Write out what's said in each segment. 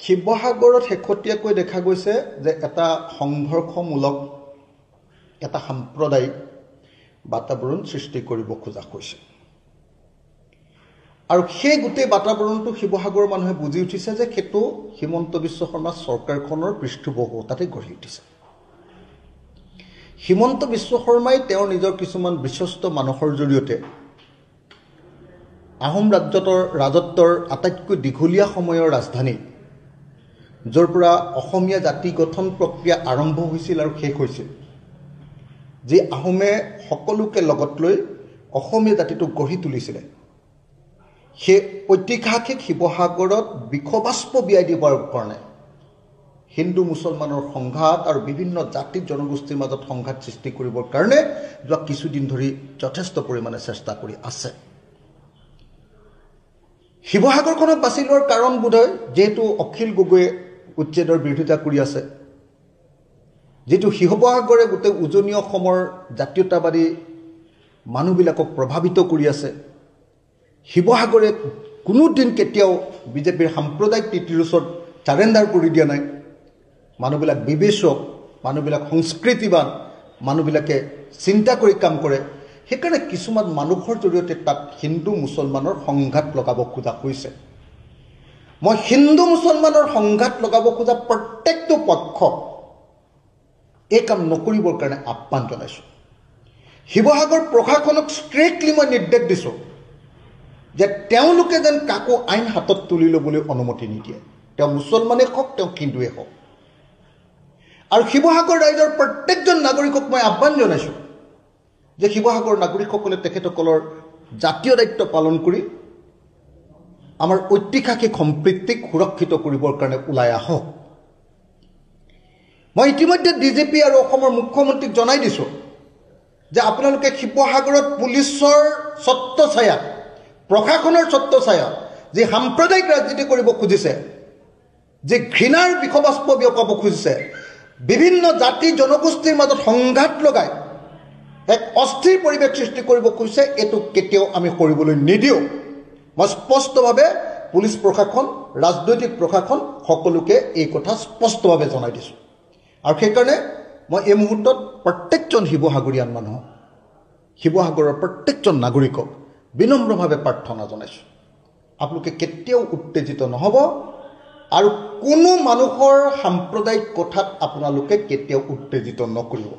শিৱসাগৰত শেহতীয়াকৈ দেখা গৈছে যে এটা সংঘৰ্ষমূলক এটা সাম্প্ৰদায়িক বাতাবৰণ সৃষ্টি কৰিব খোজা হৈছে আৰু সেই গোটেই বাতাবৰণটো শিৱসাগৰৰ মানুহে বুজি উঠিছে যে সেইটো হিমন্ত বিশ্ব শৰ্মা চৰকাৰখনৰ পৃষ্ঠপোষকতাতে গঢ়ি উঠিছে। হিমন্ত বিশ্ব শৰ্মাই তেওঁৰ নিজৰ কিছুমান বিশ্বস্ত মানুহৰ জৰিয়তে আহোম ৰাজত্বৰ আটাইতকৈ দীঘলীয়া সময়ৰ ৰাজধানী য'ৰ পৰা অসমীয়া জাতি গঠন প্ৰক্ৰিয়া আৰম্ভ হৈছিল আৰু শেষ হৈছিল, যি আহোমে সকলোকে লগত লৈ অসমীয়া জাতিটোক গঢ়ি তুলিছিলে, সেই ঐতিহাসিক শিৱসাগৰত বিষবাষ্প বিয়াই দিবৰ কাৰণে হিন্দু মুছলমানৰ সংঘাত আৰু বিভিন্ন জাতি জনগোষ্ঠীৰ মাজত সংঘাত সৃষ্টি কৰিবৰ কাৰণে যোৱা কিছুদিন ধৰি যথেষ্ট পৰিমাণে চেষ্টা কৰি আছে। শিৱসাগৰখনক বাছি লোৱাৰ কাৰণ বোধহয় যেহেতু অখিল গগৈয়ে উচ্ছেদৰ বিৰোধিতা কৰি আছে, যিটো শিৱসাগৰে গোটেই উজনি অসমৰ জাতীয়তাবাদী মানুহবিলাকক প্ৰভাৱিত কৰি আছে। শিৱসাগৰে কোনোদিন কেতিয়াও বিজেপিৰ সাম্প্ৰদায়িক নীতিৰ ওচৰত চাৰেণ্ডাৰ কৰি দিয়া নাই। মানুহবিলাক বিবেচক, মানুহবিলাক সংস্কৃতিবান, মানুহবিলাকে চিন্তা কৰি কাম কৰে। সেইকাৰণে কিছুমান মানুহৰ জৰিয়তে তাত হিন্দু মুছলমানৰ সংঘাত লগাব খোজা হৈছে। মই হিন্দু মুছলমানৰ সংঘাত লগাব খোজা প্ৰত্যেকটো পক্ষক এই কাম নকৰিবৰ কাৰণে আহ্বান জনাইছোঁ। শিৱসাগৰ প্ৰশাসনক ষ্ট্ৰিক্টলি মই নিৰ্দেশ দিছোঁ যে তেওঁলোকে যেন কাকো আইন হাতত তুলি ল'বলৈ অনুমতি নিদিয়ে, তেওঁ মুছলমানেই হওক, তেওঁ হিন্দুৱেই হওক। আৰু শিৱসাগৰ ৰাইজৰ প্ৰত্যেকজন নাগৰিকক মই আহ্বান জনাইছোঁ যে শিৱসাগৰ নাগৰিকসকলে তেখেতসকলৰ জাতীয় দায়িত্ব পালন কৰি আমাৰ ঐতিহাসিক সম্প্ৰীতিক সুৰক্ষিত কৰিবৰ কাৰণে ওলাই আহক। মই ইতিমধ্যে ডিজিপি আৰু অসমৰ মুখ্যমন্ত্ৰীক জনাই দিছোঁ যে আপোনালোকে শিৱসাগৰত পুলিচৰ ছত্ৰছায়া, প্ৰশাসনৰ ছত্ৰছায়া যি সাম্প্ৰদায়িক ৰাজনীতি কৰিব খুজিছে, যি ঘৃণাৰ বিষবাষ্প বিয়পাব খুজিছে, বিভিন্ন জাতি জনগোষ্ঠীৰ মাজত সংঘাত লগাই এক অস্থিৰ পৰিৱেশ সৃষ্টি কৰিব খুজিছে, এইটো কেতিয়াও আমি কৰিবলৈ নিদিওঁ। মই স্পষ্টভাৱে পুলিচ প্ৰশাসন, ৰাজনৈতিক প্ৰশাসন সকলোকে এই কথা স্পষ্টভাৱে জনাই দিছোঁ। আৰু সেইকাৰণে মই এই মুহূৰ্তত প্ৰত্যেকজন শিৱসাগৰীয়ান মানুহক, শিৱসাগৰৰ প্ৰত্যেকজন নাগৰিকক বিনম্ৰভাৱে প্ৰাৰ্থনা জনাইছোঁ, আপোনালোকে কেতিয়াও উত্তেজিত নহ'ব আৰু কোনো মানুহৰ সাম্প্ৰদায়িক কথাত আপোনালোকে কেতিয়াও উত্তেজিত নকৰিব।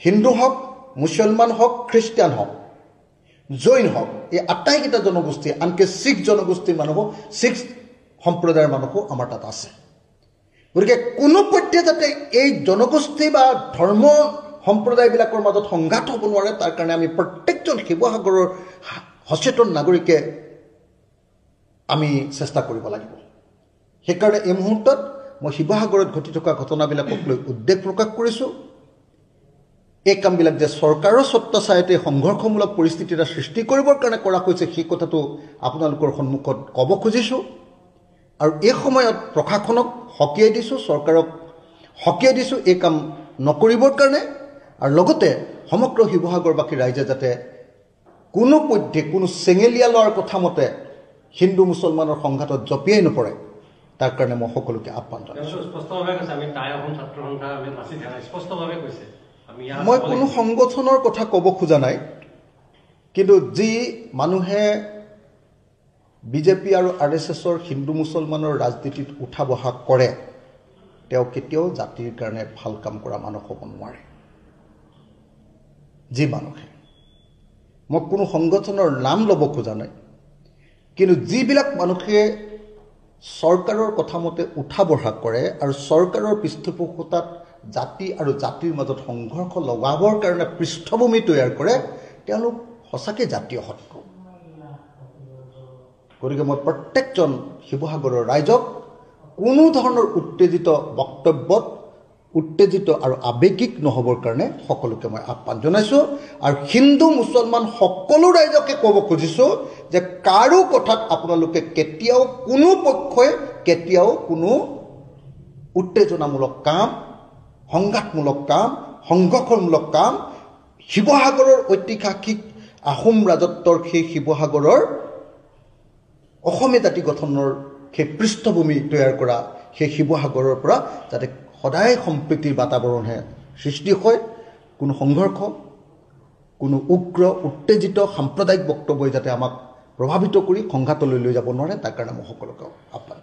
হিন্দু হওক, মুছলমান হওক, খ্ৰীষ্টিয়ান হওক, জৈন হওক, এই আটাইকেইটা জনগোষ্ঠী, আনকি শিখ জনগোষ্ঠীৰ মানুহো, শিখ সম্প্ৰদায়ৰ মানুহো আমাৰ তাত আছে। গতিকে কোনো পধ্যে যাতে এই জনগোষ্ঠী বা ধৰ্ম সম্প্ৰদায়বিলাকৰ মাজত সংঘাত হ'ব নোৱাৰে, তাৰ কাৰণে আমি প্ৰত্যেকজন শিৱসাগৰৰ সচেতন নাগৰিকে আমি চেষ্টা কৰিব লাগিব। সেইকাৰণে এই মুহূৰ্তত মই শিৱসাগৰত ঘটি থকা ঘটনাবিলাকক লৈ উদ্বেগ প্ৰকাশ কৰিছোঁ। এই কামবিলাক যে চৰকাৰৰ ছত্ৰছায়াতে সংঘৰ্ষমূলক পৰিস্থিতি এটা সৃষ্টি কৰিবৰ কাৰণে কৰা হৈছে, সেই কথাটো আপোনালোকৰ সন্মুখত ক'ব খুজিছোঁ। আৰু এই সময়ত প্ৰশাসনক সকীয়াই দিছোঁ, চৰকাৰক সকীয়াই দিছোঁ এই কাম নকৰিবৰ কাৰণে। আৰু লগতে সমগ্ৰ শিৱসাগৰবাসী ৰাইজে যাতে কোনো পধ্যে কোনো চেঙেলীয়া লোৱাৰ কথা মতে হিন্দু মুছলমানৰ সংঘাতত জঁপিয়াই নপৰে, তাৰ কাৰণে মই সকলোকে আহ্বান জনাইছোঁ। মই কোনো সংগঠনৰ কথা ক'ব খোজা নাই, কিন্তু যি মানুহে বিজেপি আৰু RSSৰ হিন্দু মুছলমানৰ ৰাজনীতিত উঠা বহা কৰে, তেওঁ কেতিয়াও জাতিৰ কাৰণে ভাল কাম কৰা মানুহ হ'ব নোৱাৰে। যি মানুহে, মই কোনো সংগঠনৰ নাম ল'ব খোজা নাই, কিন্তু যিবিলাক মানুহে চৰকাৰৰ কথা মতে উঠা বঢ়া কৰে আৰু চৰকাৰৰ পৃষ্ঠপোষকতাত জাতি আৰু জাতিৰ মাজত সংঘৰ্ষ লগাবৰ কাৰণে পৃষ্ঠভূমি তৈয়াৰ কৰে, তেওঁলোক সঁচাকৈ জাতীয় শত্ৰু। গতিকে মই প্ৰত্যেকজন শিৱসাগৰৰ ৰাইজক কোনো ধৰণৰ উত্তেজিত বক্তব্যত উত্তেজিত আৰু আৱেগিক নহ'বৰ কাৰণে সকলোকে মই আহ্বান জনাইছোঁ। আৰু হিন্দু মুছলমান সকলো ৰাইজকে ক'ব খুজিছোঁ যে কাৰো কথাত আপোনালোকে কেতিয়াও, কোনো পক্ষই কেতিয়াও কোনো উত্তেজনামূলক কাম, সংঘাতমূলক কাম, সংঘৰ্ষমূলক কাম, শিৱসাগৰৰ ঐতিহাসিক আহোম ৰাজত্বৰ সেই শিৱসাগৰৰ অসমীয়া জাতি গঠনৰ সেই পৃষ্ঠভূমি তৈয়াৰ কৰা সেই শিৱসাগৰৰ পৰা যাতে সদায় সম্প্ৰীতিৰ বাতাবৰণহে সৃষ্টি হয়, কোনো সংঘৰ্ষ, কোনো উগ্ৰ উত্তেজিত সাম্প্ৰদায়িক বক্তব্যই যাতে আমাক প্ৰভাৱিত কৰি সংঘাতলৈ লৈ যাব নোৱাৰে, তাৰ কাৰণে মই সকলোকে আহ্বান